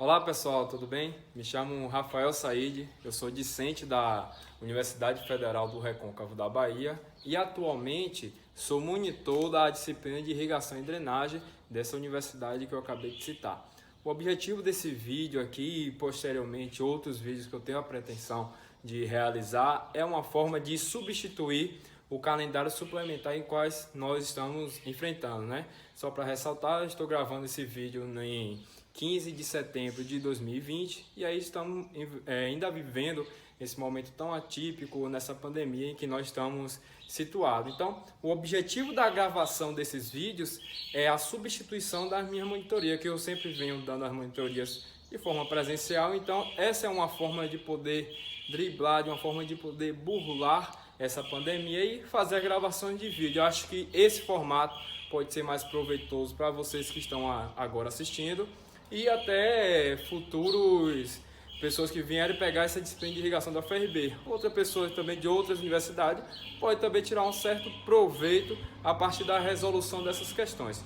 Olá pessoal, tudo bem? Me chamo Rafael Said, eu sou discente da Universidade Federal do Recôncavo da Bahia e atualmente sou monitor da disciplina de irrigação e drenagem dessa universidade que eu acabei de citar. O objetivo desse vídeo aqui e posteriormente outros vídeos que eu tenho a pretensão de realizar é uma forma de substituir o calendário suplementar em quais nós estamos enfrentando, né? Só para ressaltar, eu estou gravando esse vídeo em 15 de setembro de 2020 e aí estamos ainda vivendo esse momento tão atípico nessa pandemia em que nós estamos situados. Então, o objetivo da gravação desses vídeos é a substituição da minha monitoria, que eu sempre venho dando as monitorias de forma presencial. Então, essa é uma forma de poder driblar, de uma forma de poder burlar essa pandemia e fazer gravações de vídeo. Eu acho que esse formato pode ser mais proveitoso para vocês que estão agora assistindo e até futuros pessoas que vierem pegar essa disciplina de irrigação da UFRB. Outra pessoa também de outras universidades pode também tirar um certo proveito a partir da resolução dessas questões.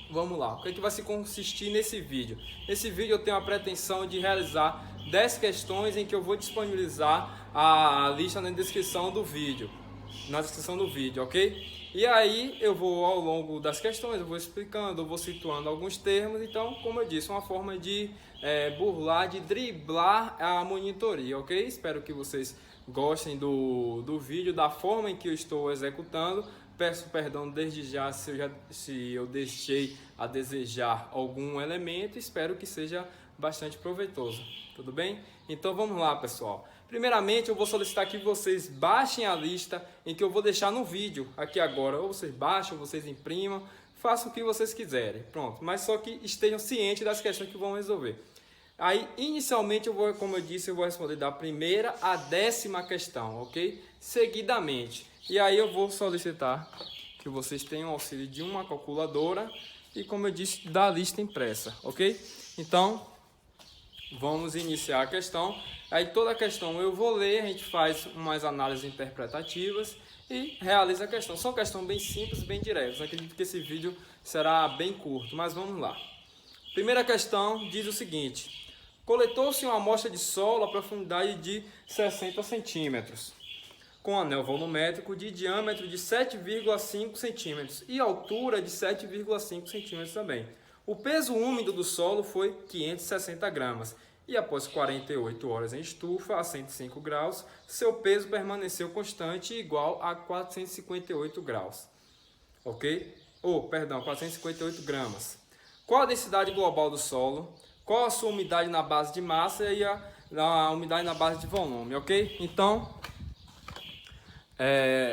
Vamos lá, o que é que vai se consistir nesse vídeo? Nesse vídeo eu tenho a pretensão de realizar 10 questões em que eu vou disponibilizar a lista na descrição do vídeo, ok? E aí eu vou ao longo das questões, eu vou explicando, eu vou situando alguns termos. Então, como eu disse, uma forma de burlar, de driblar a monitoria, ok? Espero que vocês gostem do vídeo, da forma em que eu estou executando. Peço perdão desde já se eu deixei a desejar algum elemento. Espero que seja bastante proveitoso, tudo bem? Então vamos lá, pessoal. Primeiramente eu vou solicitar que vocês baixem a lista em que eu vou deixar no vídeo aqui agora. Ou vocês baixam, ou vocês imprimam, façam o que vocês quiserem, pronto. Mas só que estejam cientes das questões que vão resolver. Aí, inicialmente, como eu disse, eu vou responder da primeira à 10ª questão, ok? Seguidamente. E aí eu vou solicitar que vocês tenham auxílio de uma calculadora e, como eu disse, da lista impressa, ok? Então, vamos iniciar a questão. Aí toda a questão eu vou ler, a gente faz umas análises interpretativas e realiza a questão. São questões bem simples, bem diretas. Acredito que esse vídeo será bem curto, mas vamos lá. Primeira questão diz o seguinte: coletou-se uma amostra de solo a profundidade de 60 centímetros, com anel volumétrico de diâmetro de 7,5 centímetros e altura de 7,5 centímetros também. O peso úmido do solo foi 560 gramas e após 48 horas em estufa a 105 graus, seu peso permaneceu constante e igual a 458 graus. Ok? 458 gramas. Qual a densidade global do solo? Qual a sua umidade na base de massa e a umidade na base de volume, ok? Então,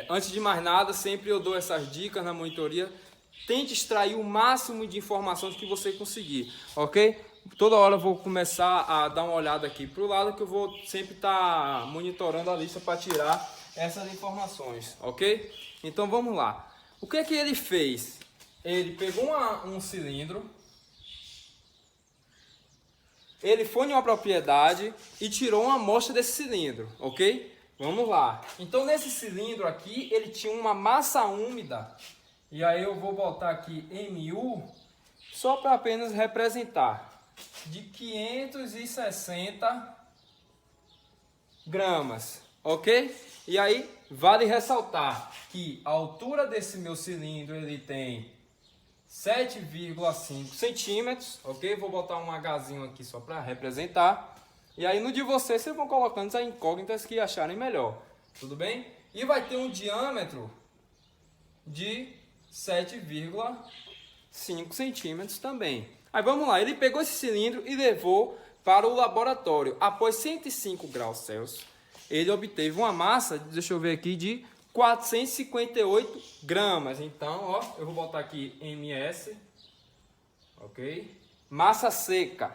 antes de mais nada, sempre eu dou essas dicas na monitoria. Tente extrair o máximo de informações que você conseguir, ok? Toda hora eu vou começar a dar uma olhada aqui para o lado, que eu vou sempre estar monitorando a lista para tirar essas informações, ok? Então vamos lá. O que é que ele fez? Ele pegou um cilindro, ele foi em uma propriedade e tirou uma amostra desse cilindro, ok? Vamos lá. Então nesse cilindro aqui ele tinha uma massa úmida. E aí eu vou botar aqui MU, só para apenas representar, de 560 gramas, ok? E aí vale ressaltar que a altura desse meu cilindro ele tem 7,5 centímetros, ok? Vou botar um Hzinho aqui só para representar. E aí no de vocês vão colocando as incógnitas que acharem melhor, tudo bem? E vai ter um diâmetro de 7,5 centímetros também. Aí vamos lá, ele pegou esse cilindro e levou para o laboratório. Após 105 graus Celsius, ele obteve uma massa, deixa eu ver aqui, de 458 gramas. Então, ó, eu vou botar aqui MS, ok? Massa seca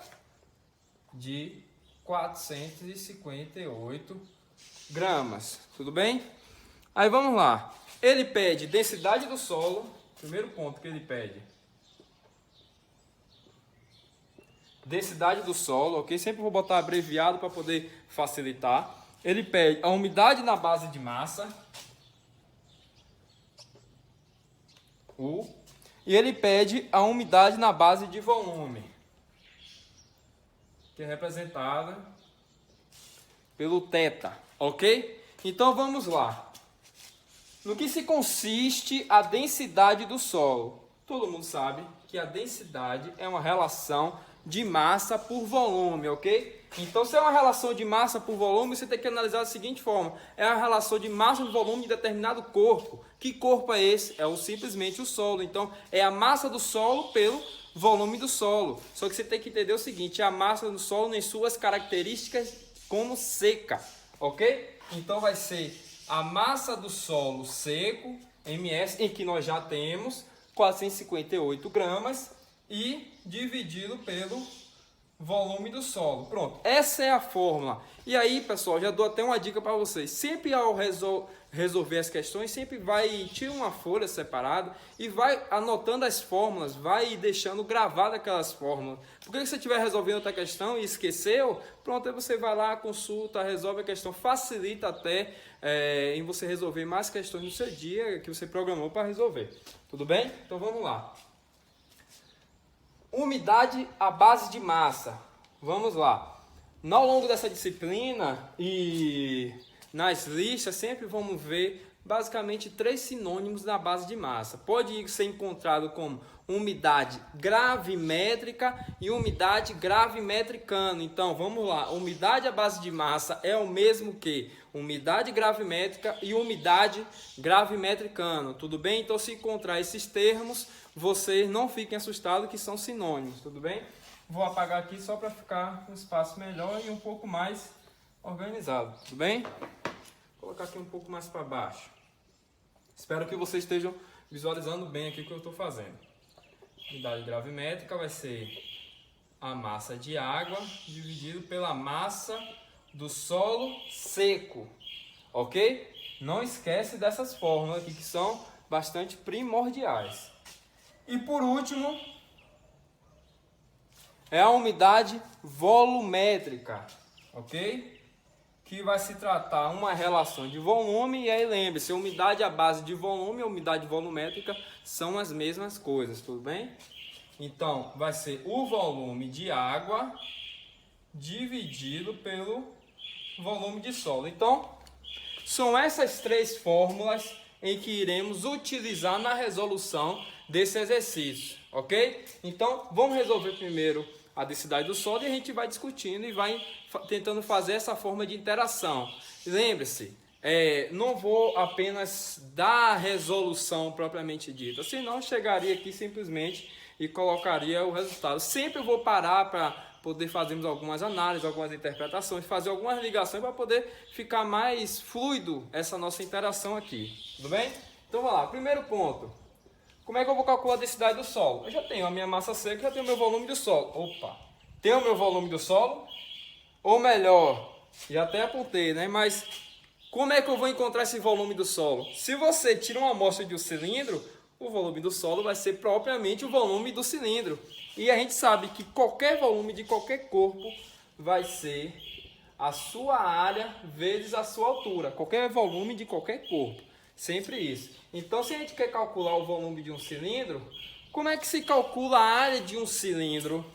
de 458 gramas, tudo bem? Aí vamos lá. Ele pede densidade do solo, primeiro ponto que ele pede. Densidade do solo, ok? Sempre vou botar abreviado para poder facilitar. Ele pede a umidade na base de massa, U, e ele pede a umidade na base de volume. que é representada pelo θ, ok? Então vamos lá. No que se consiste a densidade do solo? Todo mundo sabe que a densidade é uma relação de massa por volume, ok? Então, se é uma relação de massa por volume, você tem que analisar da seguinte forma: é a relação de massa por volume de determinado corpo. Que corpo é esse? É simplesmente o solo. Então, é a massa do solo pelo volume do solo. Só que você tem que entender o seguinte: a massa do solo em suas características como seca, ok? Então, vai ser a massa do solo seco, ms, em que nós já temos 458 gramas, e dividido pelo volume do solo. Pronto, essa é a fórmula. E aí, pessoal, já dou até uma dica para vocês. Sempre ao resolver as questões, sempre tira uma folha separada e vai anotando as fórmulas, vai deixando gravado aquelas fórmulas. Porque se você estiver resolvendo outra questão e esqueceu, pronto, aí você vai lá, consulta, resolve a questão, facilita até em você resolver mais questões no seu dia que você programou para resolver. Tudo bem? Então vamos lá. Umidade à base de massa. Vamos lá. Ao longo dessa disciplina e nas listas, sempre vamos ver basicamente 3 sinônimos da base de massa. Pode ser encontrado como umidade gravimétrica e umidade gravimetricana. Então, vamos lá. Umidade à base de massa é o mesmo que umidade gravimétrica e umidade gravimetricana. Tudo bem? Então, se encontrar esses termos, vocês não fiquem assustados que são sinônimos. Tudo bem? Vou apagar aqui só para ficar um espaço melhor e um pouco mais organizado. Tudo bem? Vou colocar aqui um pouco mais para baixo. Espero que vocês estejam visualizando bem aqui o que eu estou fazendo. Umidade gravimétrica vai ser a massa de água dividido pela massa do solo seco, ok? Não esquece dessas fórmulas aqui que são bastante primordiais. E por último, é a umidade volumétrica, ok? Que vai se tratar uma relação de volume, e aí lembre-se, umidade à base de volume e umidade volumétrica são as mesmas coisas, tudo bem? Então, vai ser o volume de água dividido pelo volume de solo. Então, são essas 3 fórmulas em que iremos utilizar na resolução desse exercício, ok? Então, vamos resolver primeiro a densidade do solo e a gente vai discutindo e vai tentando fazer essa forma de interação. Lembre-se, não vou apenas dar a resolução propriamente dita, senão eu chegaria aqui simplesmente e colocaria o resultado. Sempre vou parar para poder fazermos algumas análises, algumas interpretações, fazer algumas ligações para poder ficar mais fluido essa nossa interação aqui. Tudo bem? Então vamos lá, primeiro ponto. Como é que eu vou calcular a densidade do solo? Eu já tenho a minha massa seca, já tenho o meu volume do solo. Opa! Tenho o meu volume do solo? Ou melhor, já até apontei, né? Mas como é que eu vou encontrar esse volume do solo? Se você tira uma amostra de um cilindro, o volume do solo vai ser propriamente o volume do cilindro. E a gente sabe que qualquer volume de qualquer corpo vai ser a sua área vezes a sua altura. Qualquer volume de qualquer corpo. Sempre isso. Então, se a gente quer calcular o volume de um cilindro, como é que se calcula a área de um cilindro?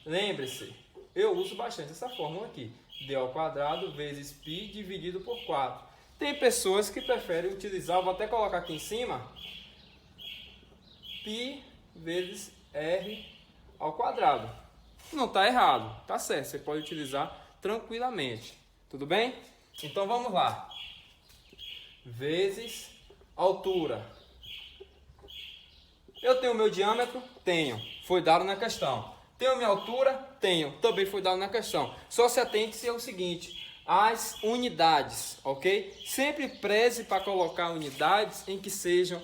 Lembre-se, eu uso bastante essa fórmula aqui. D ao quadrado vezes π dividido por 4. Tem pessoas que preferem utilizar, vou até colocar aqui em cima, π vezes r ao quadrado. Não está errado, está certo, você pode utilizar tranquilamente. Tudo bem? Então vamos lá. Vezes altura. Eu tenho o meu diâmetro? Tenho. Foi dado na questão. Tenho minha altura? Tenho. Também foi dado na questão. Só se atente-se ao seguinte: as unidades, ok? Sempre preze para colocar unidades em que sejam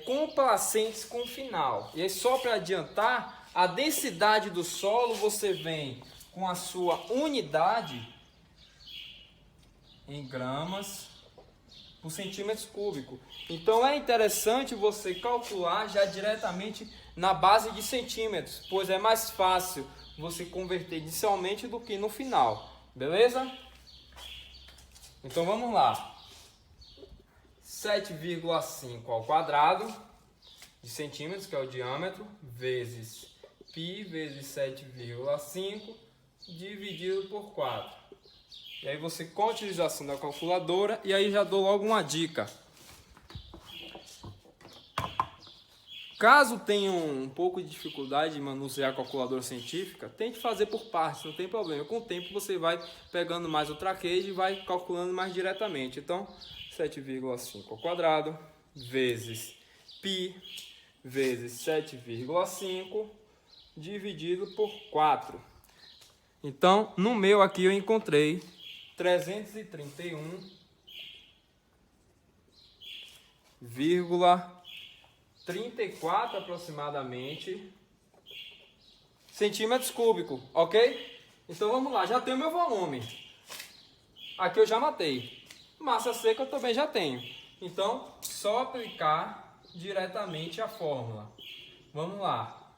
complacentes com o final. E aí, só para adiantar, a densidade do solo você vem com a sua unidade em gramas por centímetros cúbicos. Então é interessante você calcular já diretamente na base de centímetros, pois é mais fácil você converter inicialmente do que no final. Beleza? Então vamos lá. 7,5 ao quadrado de centímetros, que é o diâmetro, vezes π vezes 7,5 dividido por 4. E aí você, com a utilização da calculadora, e aí já dou logo uma dica. Caso tenham um pouco de dificuldade de manusear a calculadora científica, tente fazer por partes, não tem problema. Com o tempo você vai pegando mais o traquejo e vai calculando mais diretamente. Então, 7,5 ao quadrado vezes π vezes 7,5 dividido por 4. Então, no meu aqui eu encontrei 331,34 aproximadamente centímetros cúbicos, ok? Então vamos lá, já tenho meu volume. Aqui eu já matei. Massa seca eu também já tenho. Então, só aplicar diretamente a fórmula. Vamos lá.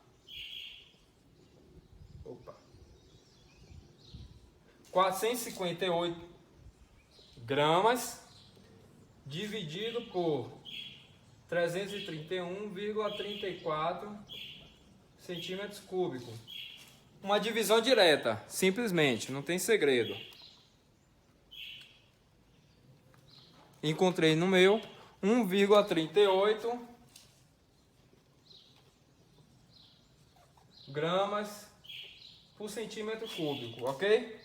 Opa. 458 gramas dividido por 331,34 centímetros cúbicos. Uma divisão direta, simplesmente, não tem segredo. Encontrei no meu 1,38 gramas por centímetro cúbico, ok?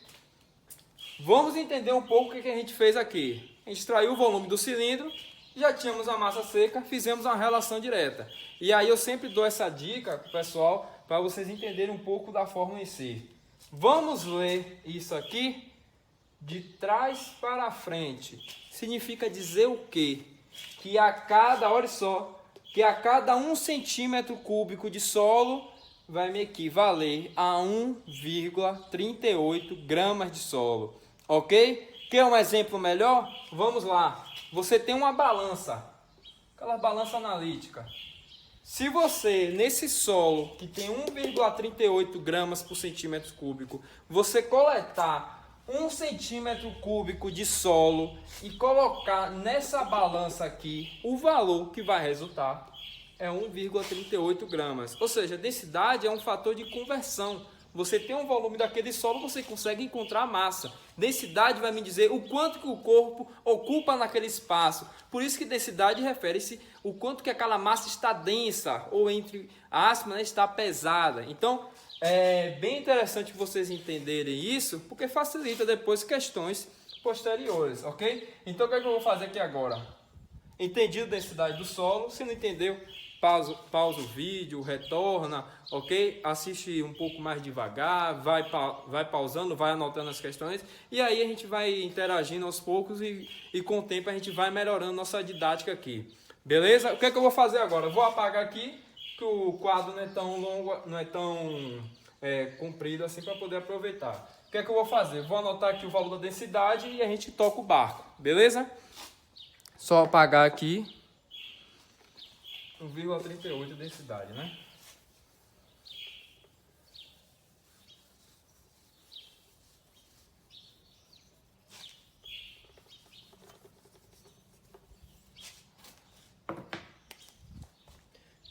Vamos entender um pouco o que a gente fez aqui. A gente extraiu o volume do cilindro, já tínhamos a massa seca, fizemos uma relação direta. E aí eu sempre dou essa dica, pessoal, para vocês entenderem um pouco da fórmula em si. Vamos ler isso aqui de trás para frente. Significa dizer o quê? Que a cada, olha só, que a cada 1 centímetro cúbico de solo vai me equivaler a 1,38 gramas de solo. Ok? Quer um exemplo melhor? Vamos lá. Você tem uma balança, aquela balança analítica. Se você, nesse solo, que tem 1,38 gramas por centímetro cúbico, você coletar 1 centímetro cúbico de solo e colocar nessa balança aqui, o valor que vai resultar é 1,38 gramas. Ou seja, a densidade é um fator de conversão. Você tem um volume daquele solo, você consegue encontrar a massa. Densidade vai me dizer o quanto que o corpo ocupa naquele espaço. Por isso que densidade refere-se o quanto que aquela massa está densa, ou entre aspas, né, está pesada. Então, é bem interessante vocês entenderem isso, porque facilita depois questões posteriores, ok? Então, o que é que eu vou fazer aqui agora? Entendido a densidade do solo, se não entendeu, pausa o vídeo, retorna, ok? Assiste um pouco mais devagar, vai pausando, vai anotando as questões, e aí a gente vai interagindo aos poucos e com o tempo a gente vai melhorando nossa didática aqui. Beleza? O que é que eu vou fazer agora? Eu vou apagar aqui, que o quadro não é tão longo, não é tão comprido assim para poder aproveitar. O que é que eu vou fazer? Vou anotar aqui o valor da densidade e a gente toca o barco, beleza? Só apagar aqui 1,38 densidade, né?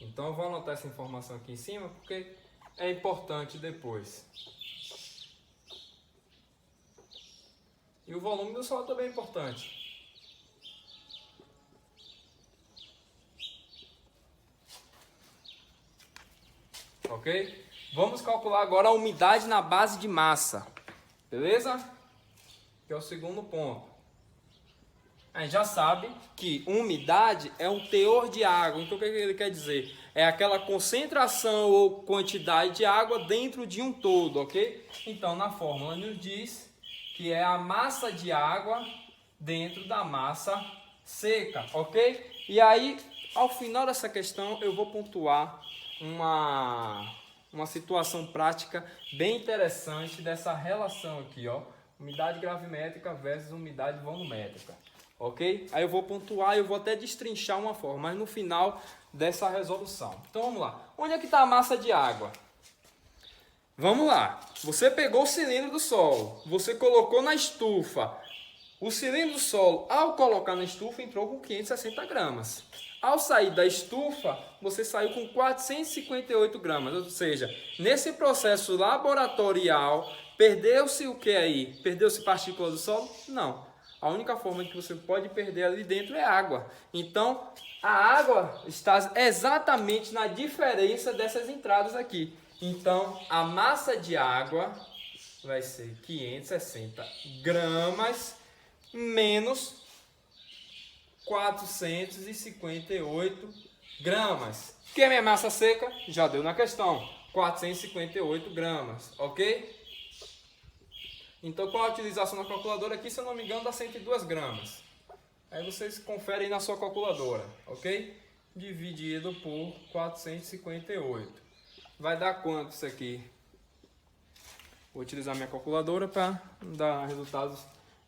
Então eu vou anotar essa informação aqui em cima porque é importante depois. E o volume do solo também é importante. Ok? Vamos calcular agora a umidade na base de massa. Beleza? Que é o segundo ponto. A gente já sabe que umidade é um teor de água. Então o que ele quer dizer? É aquela concentração ou quantidade de água dentro de um todo, ok? Então na fórmula nos diz que é a massa de água dentro da massa seca, ok? E aí, ao final dessa questão, eu vou pontuar uma situação prática bem interessante dessa relação aqui, ó. Umidade gravimétrica versus umidade volumétrica, ok? Aí eu vou pontuar e eu vou até destrinchar uma forma, mas no final dessa resolução. Então vamos lá. Onde é que está a massa de água? Vamos lá. Você pegou o cilindro do solo, você colocou na estufa. O cilindro do solo, ao colocar na estufa, entrou com 560 gramas. Ao sair da estufa, você saiu com 458 gramas, ou seja, nesse processo laboratorial, perdeu-se o que aí? Perdeu-se partícula do solo? Não. A única forma que você pode perder ali dentro é água. Então, a água está exatamente na diferença dessas entradas aqui. Então, a massa de água vai ser 560 gramas menos 458 gramas. Que é minha massa seca? Já deu na questão. 458 gramas, ok? Então, com a utilização da calculadora aqui, se eu não me engano, dá 102 gramas. Aí vocês conferem na sua calculadora, ok? Dividido por 458. Vai dar quanto isso aqui? Vou utilizar minha calculadora para dar resultados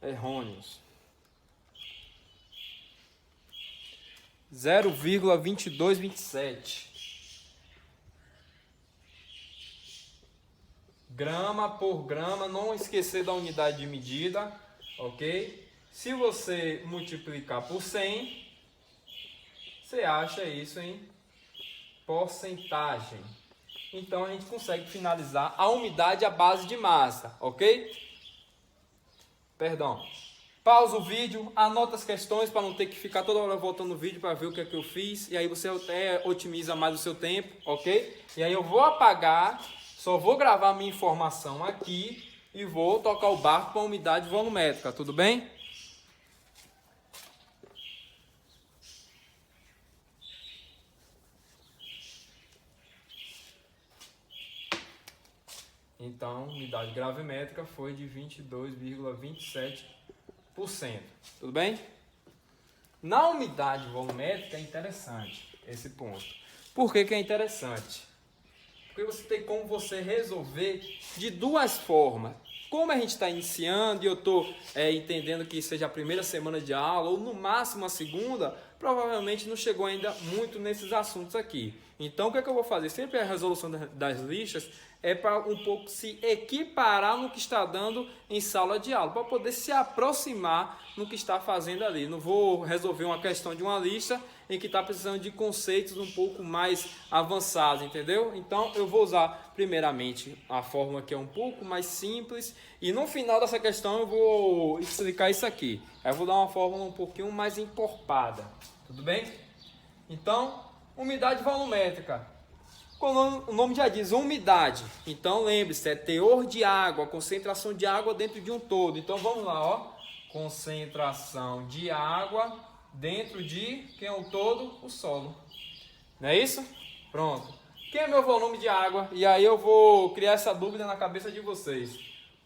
errôneos. 0,2227 grama por grama, não esquecer da unidade de medida, ok? Se você multiplicar por 100, você acha isso em porcentagem. Então a gente consegue finalizar a umidade à base de massa, ok? Perdão. Pausa o vídeo, anota as questões para não ter que ficar toda hora voltando no vídeo para ver o que é que eu fiz. E aí você até otimiza mais o seu tempo, ok? E aí eu vou apagar, só vou gravar minha informação aqui e vou tocar o barco para a umidade volumétrica, tudo bem? Então, umidade gravimétrica foi de 22,27%. Tudo bem? Na umidade volumétrica é interessante esse ponto. Por que que é interessante? Porque você tem como você resolver de duas formas. Como a gente está iniciando e eu estou entendendo que seja a primeira semana de aula ou no máximo a segunda, provavelmente não chegou ainda muito nesses assuntos aqui. Então o que é que eu vou fazer? Sempre a resolução das listas é para um pouco se equiparar no que está dando em sala de aula, para poder se aproximar no que está fazendo ali. Não vou resolver uma questão de uma lista em que está precisando de conceitos um pouco mais avançados, entendeu? Então eu vou usar primeiramente a fórmula que é um pouco mais simples e no final dessa questão eu vou explicar isso aqui. Aí eu vou dar uma fórmula um pouquinho mais encorpada, tudo bem? Então, umidade volumétrica. Como o nome já diz, umidade. Então lembre-se, é teor de água, concentração de água dentro de um todo. Então vamos lá, ó. Concentração de água dentro de quem é o todo? O solo. Não é isso? Pronto. Quem é meu volume de água? E aí eu vou criar essa dúvida na cabeça de vocês.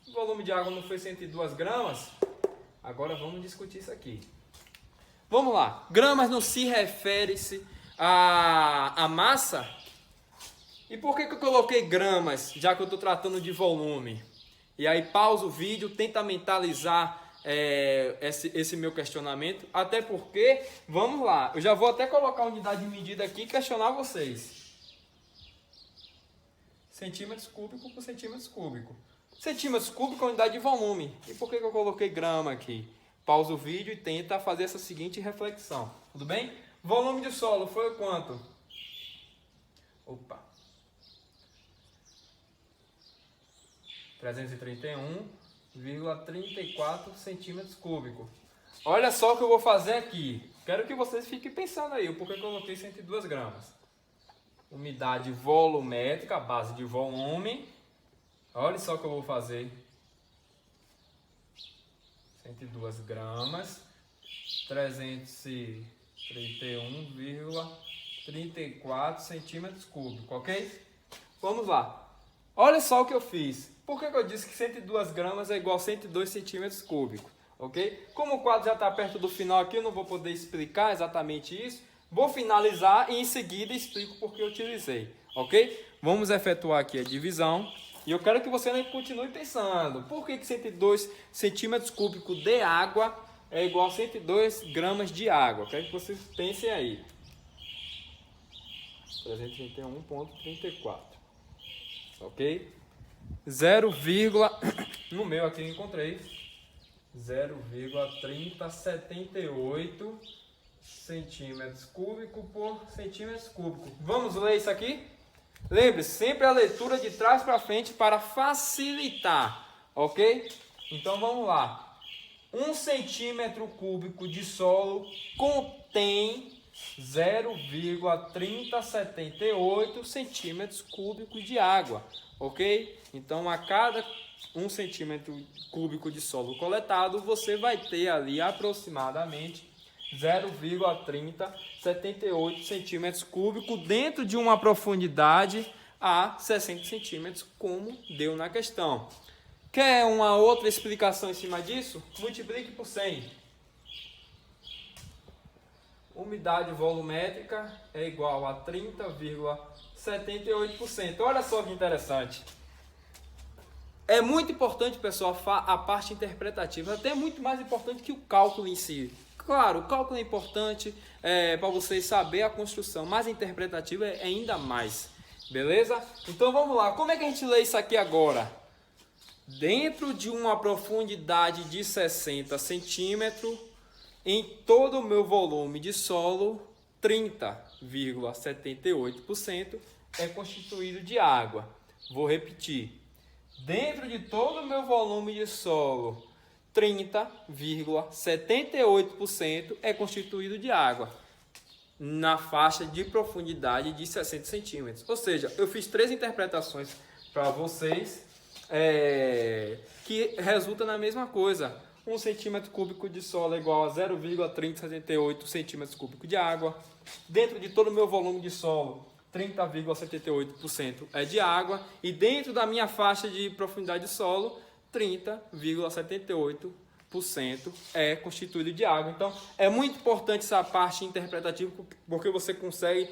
O volume de água não foi 102 gramas? Agora vamos discutir isso aqui. Vamos lá. Gramas não se refere-se à massa? E por que que eu coloquei gramas, já que eu estou tratando de volume? E aí pausa o vídeo, tenta mentalizar esse meu questionamento, até porque, vamos lá, eu já vou até colocar a unidade de medida aqui e questionar vocês. Centímetros cúbicos por centímetros cúbicos. Centímetros cúbicos é a unidade de volume. E por que que eu coloquei grama aqui? Pausa o vídeo e tenta fazer essa seguinte reflexão, tudo bem? Volume de solo foi quanto? Opa! 331,34 centímetros cúbicos. Olha só o que eu vou fazer aqui. Quero que vocês fiquem pensando aí, porque eu coloquei 102 gramas. Umidade volumétrica, base de volume. Olha só o que eu vou fazer. 102 gramas. 331,34 centímetros cúbicos, ok? Vamos lá. Olha só o que eu fiz. Por que eu disse que 102 gramas é igual a 102 centímetros cúbicos? Ok? Como o quadro já está perto do final aqui, eu não vou poder explicar exatamente isso. Vou finalizar e em seguida explico por que eu utilizei. Ok? Vamos efetuar aqui a divisão. E eu quero que você continue pensando. Por que 102 centímetros cúbicos de água é igual a 102 gramas de água? Quero que vocês pensem aí. 331,34. Ok? 0, no meu aqui eu encontrei 0,3078 centímetros cúbicos por centímetros cúbicos. Vamos ler isso aqui? Lembre-se, sempre a leitura de trás para frente para facilitar, ok? Então vamos lá. 1 centímetro cúbico de solo contém 0,3078 centímetros cúbicos de água, ok? Então a cada 1 centímetro cúbico de solo coletado, você vai ter ali aproximadamente 0,3078 centímetros cúbicos dentro de uma profundidade a 60 centímetros, como deu na questão. Quer uma outra explicação em cima disso? Multiplique por 100. Umidade volumétrica é igual a 30,78%. Olha só que interessante. É muito importante, pessoal, a parte interpretativa. Até muito mais importante que o cálculo em si. Claro, o cálculo é importante para vocês saber a construção, mas a interpretativa é ainda mais. Beleza? Então vamos lá. Como é que a gente lê isso aqui agora? Dentro de uma profundidade de 60 centímetros, em todo o meu volume de solo, 30,78% é constituído de água. Vou repetir. Dentro de todo o meu volume de solo, 30,78% é constituído de água, na faixa de profundidade de 60 centímetros. Ou seja, eu fiz 3 interpretações para vocês que resulta na mesma coisa. 1 centímetro cúbico de solo é igual a 0,3078 centímetros cúbicos de água. Dentro de todo o meu volume de solo, 30,78% é de água. E dentro da minha faixa de profundidade de solo, 30,78% é constituído de água. Então, é muito importante essa parte interpretativa, porque você consegue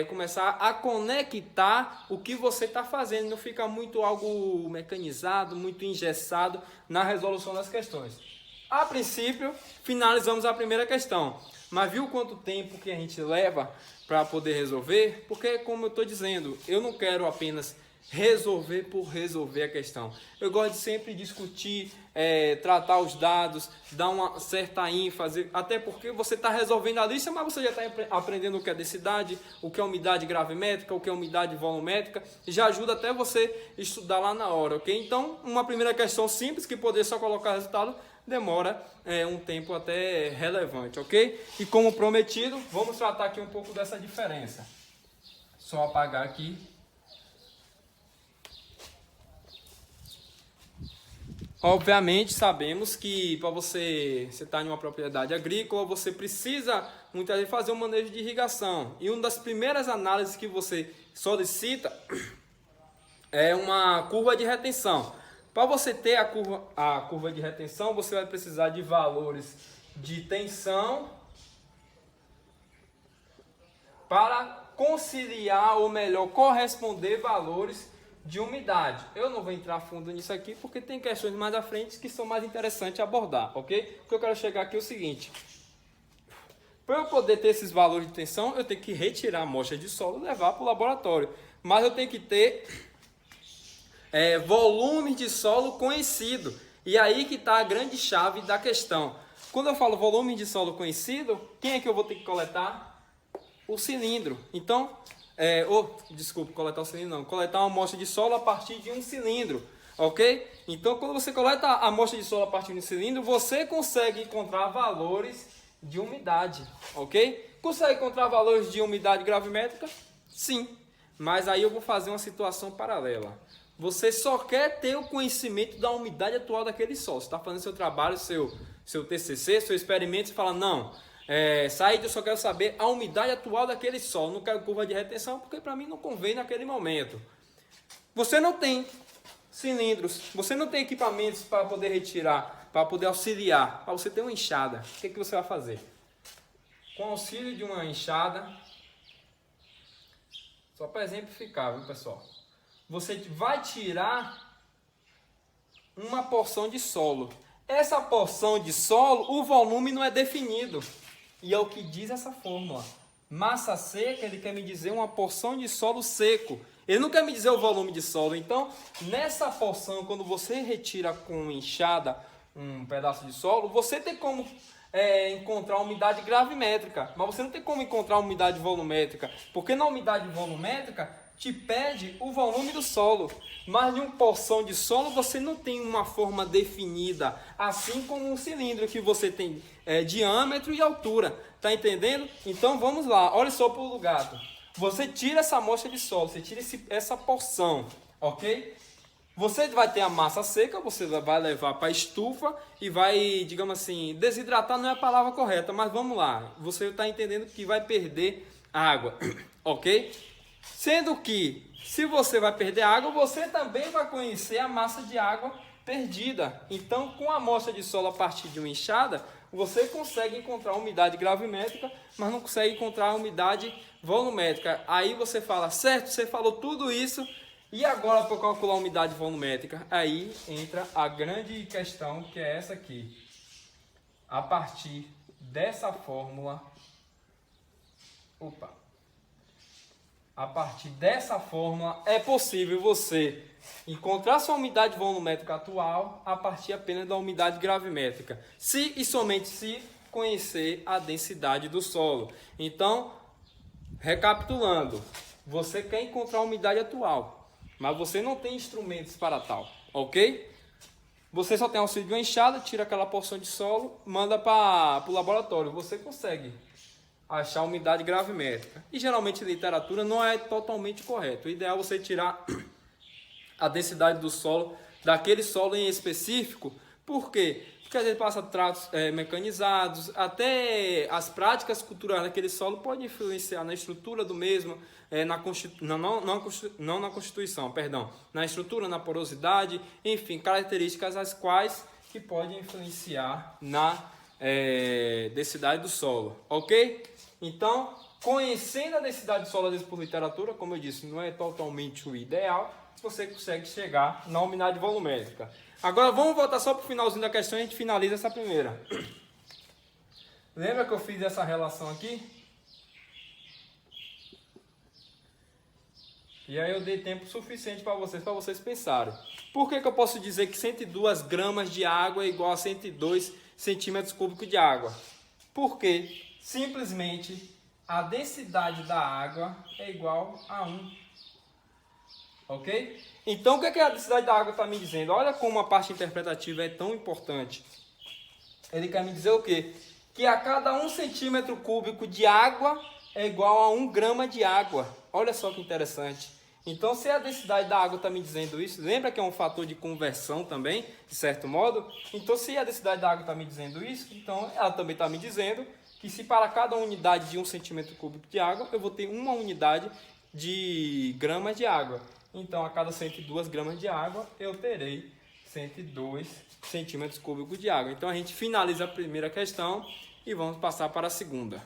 começar a conectar o que você está fazendo. Não fica muito algo mecanizado, muito engessado na resolução das questões. A princípio, finalizamos a primeira questão. Mas viu quanto tempo que a gente leva para poder resolver? Porque, como eu estou dizendo, eu não quero apenas resolver por resolver a questão. Eu gosto de sempre discutir, tratar os dados, dar uma certa ênfase, até porque você está resolvendo a lista, mas você já está aprendendo o que é densidade, o que é umidade gravimétrica, o que é umidade volumétrica, e já ajuda até você estudar lá na hora, ok? Então, uma primeira questão simples, que poder só colocar resultado, demora um tempo até relevante, ok? E como prometido, vamos tratar aqui um pouco dessa diferença. Só apagar aqui. Obviamente, sabemos que para você estar em uma propriedade agrícola, você precisa muitas vezes fazer um manejo de irrigação. E uma das primeiras análises que você solicita é uma curva de retenção. Para você ter a curva de retenção, você vai precisar de valores de tensão para conciliar, ou melhor, corresponder valores de umidade. Eu não vou entrar fundo nisso aqui porque tem questões mais à frente que são mais interessantes abordar, ok? O que eu quero chegar aqui é o seguinte: para eu poder ter esses valores de tensão, eu tenho que retirar a amostra de solo e levar para o laboratório. Mas eu tenho que ter volume de solo conhecido. E aí que está a grande chave da questão. Quando eu falo volume de solo conhecido, quem é que eu vou ter que coletar? O cilindro. Então, coletar o cilindro não. Coletar uma amostra de solo a partir de um cilindro, ok? Então, quando você coleta a amostra de solo a partir de um cilindro, você consegue encontrar valores de umidade, ok? Consegue encontrar valores de umidade gravimétrica? Sim. Mas aí eu vou fazer uma situação paralela. Você só quer ter o conhecimento da umidade atual daquele solo. Você está fazendo seu trabalho, seu TCC, seu experimento, e fala, não, Said, eu só quero saber a umidade atual daquele solo. Não quero curva de retenção, porque para mim não convém naquele momento. Você não tem cilindros, você não tem equipamentos para poder retirar, para poder auxiliar. Para você ter uma enxada, o que você vai fazer? Com o auxílio de uma enxada, só para exemplificar, viu, pessoal? Você vai tirar uma porção de solo. Essa porção de solo, o volume não é definido. E é o que diz essa fórmula. Massa seca, ele quer me dizer uma porção de solo seco. Ele não quer me dizer o volume de solo. Então, nessa porção, quando você retira com enxada um pedaço de solo, você tem como encontrar a umidade gravimétrica, mas você não tem como encontrar a umidade volumétrica, porque na umidade volumétrica te pede o volume do solo, mas em uma porção de solo você não tem uma forma definida, assim como um cilindro que você tem diâmetro e altura, tá entendendo? Então vamos lá, olha só para o gato. Você tira essa amostra de solo, você tira essa porção, ok? Você vai ter a massa seca, você vai levar para a estufa e vai, digamos assim, desidratar não é a palavra correta, mas vamos lá. Você está entendendo que vai perder água, ok? Sendo que, se você vai perder água, você também vai conhecer a massa de água perdida. Então, com a amostra de solo a partir de uma enxada, você consegue encontrar a umidade gravimétrica, mas não consegue encontrar a umidade volumétrica. Aí você fala, certo, você falou tudo isso, e agora para calcular a umidade volumétrica? Aí entra a grande questão, que é essa aqui. A partir dessa fórmula... A partir dessa fórmula é possível você encontrar sua umidade volumétrica atual a partir apenas da umidade gravimétrica, se e somente se conhecer a densidade do solo. Então, recapitulando, você quer encontrar a umidade atual, mas você não tem instrumentos para tal, ok? Você só tem auxílio de uma enxada, tira aquela porção de solo, manda para o laboratório, você consegue achar a umidade gravimétrica. E geralmente em literatura não é totalmente correto. O ideal é você tirar a densidade do solo, daquele solo em específico. Por quê? Porque às vezes passa tratos mecanizados, até as práticas culturais daquele solo podem influenciar na estrutura do mesmo, não na constituição, perdão, na estrutura, na porosidade, enfim, características as quais que podem influenciar na densidade do solo, ok? Então, conhecendo a densidade do solo, às vezes por literatura, como eu disse, não é totalmente o ideal, você consegue chegar na umidade volumétrica. Agora vamos voltar só para o finalzinho da questão e a gente finaliza essa primeira. Lembra que eu fiz essa relação aqui? E aí eu dei tempo suficiente para vocês pensarem. Por que eu posso dizer que 102 gramas de água é igual a 102 centímetros cúbicos de água? Porque simplesmente a densidade da água é igual a 1. Ok? Então o que a densidade da água está me dizendo? Olha como a parte interpretativa é tão importante. Ele quer me dizer o quê? Que a cada 1 centímetro cúbico de água é igual a 1 grama de água. Olha só que interessante. Então, se a densidade da água está me dizendo isso, lembra que é um fator de conversão também, de certo modo? Então, se a densidade da água está me dizendo isso, então ela também está me dizendo que se para cada unidade de 1 centímetro cúbico de água, eu vou ter uma unidade de gramas de água. Então, a cada 102 gramas de água, eu terei 102 centímetros cúbicos de água. Então, a gente finaliza a primeira questão e vamos passar para a segunda.